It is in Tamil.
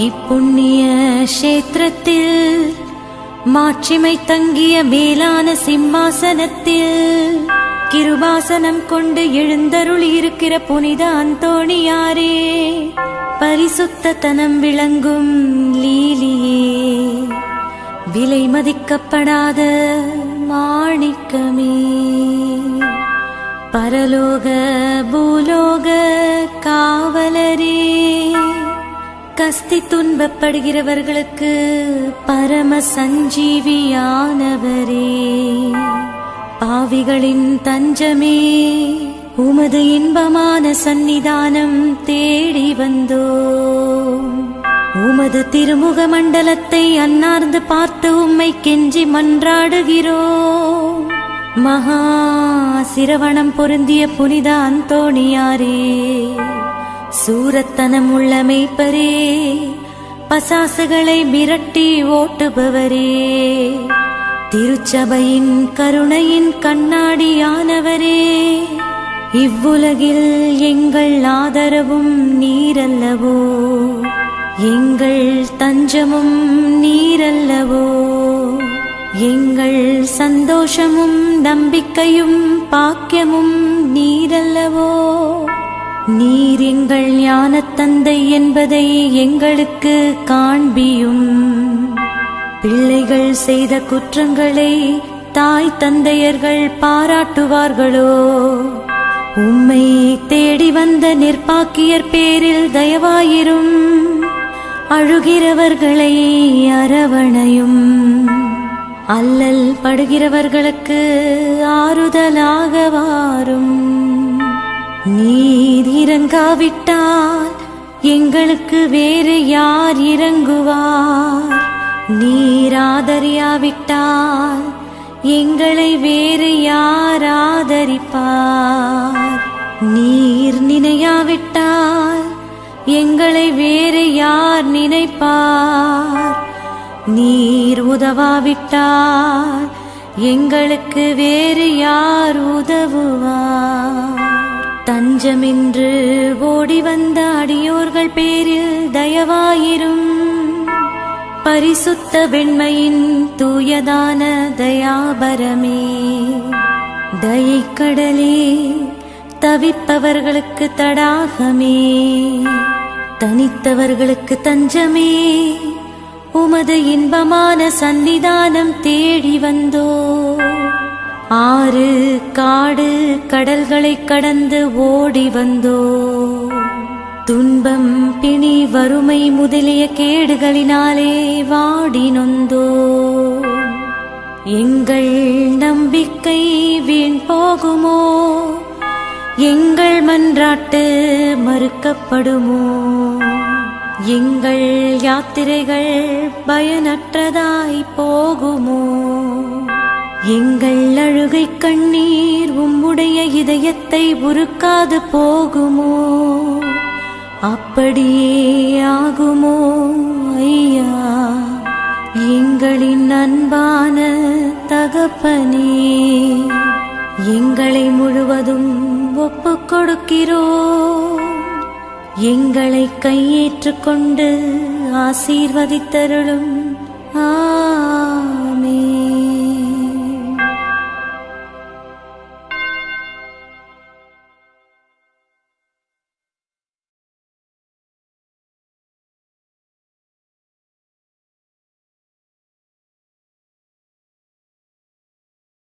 இப்புண்ணிய கஷேத்திரத்தில் மாட்சிமை தங்கிய மேலான சிம்மாசனத்தில் கிருபாசனம் கொண்டு எழுந்தருளி இருக்கிற புனித அந்தோணியாரே, பரிசுத்தத்தனம் விளங்கும் லீலியே, விலை மதிக்கப்படாத மாணிக்கமே, பரலோக பூலோக காவலரே, கஸ்தி துன்பப்படுகிறவர்களுக்கு பரம சஞ்சீவியானவரே, பாவிகளின் தஞ்சமே, உமது இன்பமான சந்நிதானம் தேடி வந்தோம். உமது திருமுக மண்டலத்தை அன்னார்ந்து பார்த்து உம்மை கெஞ்சி மன்றாடுகிறோம். மகா சிரவணம் பொருந்திய புனித அந்தோணியாரே, சூரத்தனம் உள்ள மெய்ப்பரே, பசாசுகளை மிரட்டி ஓட்டுபவரே, திருச்சபையின் கருணையின் கண்ணாடியானவரே, இவ்வுலகில் எங்கள் ஆதரவும் நீரல்லவோ, எங்கள் தஞ்சமும் நீரல்லவோ, எங்கள் சந்தோஷமும் நம்பிக்கையும் பாக்கியமும் நீரல்லவோ. நீர் எங்கள் ஞானத்தந்தை என்பதை எங்களுக்கு காண்பியும். பிள்ளைகள் செய்த குற்றங்களை தாய் தந்தையர்கள் பாராட்டுவார்களோ? உம்மை தேடி வந்த நிர்பாக்கியர் பேரில் தயவாயிரும். அழுகிறவர்களை அரவணையும். அல்லல் படுகிறவர்களுக்கு ஆறுதலாக வாரும். நீர் இறங்காவிட்டால் எங்களுக்கு வேறு யார் இறங்குவார்? நீர் ஆதரியாவிட்டால் எங்களை வேறு யார் ஆதரிப்பார்? நீர் நினையாவிட்டால் எங்களை வேறு யார் நினைப்பார்? நீர் உதவாவிட்டால் எங்களுக்கு வேறு யார் உதவுவார்? தஞ்சமின்று ஓடி வந்த அடியோர்கள் பேரில் தயவாயிரும். பரிசுத்த வெண்மையின் தூயதான தயாபரமே, தயைக்கடலே, தவிப்பவர்களுக்கு தடாகமே, தனித்தவர்களுக்கு தஞ்சமே, உமது இன்பமான சந்நிதானம் தேடி வந்தோ. ஆறு காடு கடல்களை கடந்து ஓடி வந்தோ. துன்பம் பிணி வறுமை முதலிய கேடுகளினாலே வாடி நொந்தோ. எங்கள் நம்பிக்கை வீண் போகுமோ? எங்கள் மன்றாட்டு மறுக்கப்படுமோ? எங்கள் யாத்திரைகள் பயனற்றதாய் போகுமோ? எங்கள் அழுகை கண்ணீர் உம்முடைய இதயத்தை உருக்காது போகுமோ? அப்படியே ஆகுமோ ஐயா, எங்களின் அன்பான தகப்பனே? எங்களை முழுவதும் ஒப்புக் கொடுக்கிறோம். எங்களை கையேற்றுக் கொண்டு ஆசீர்வதித்தருளும்.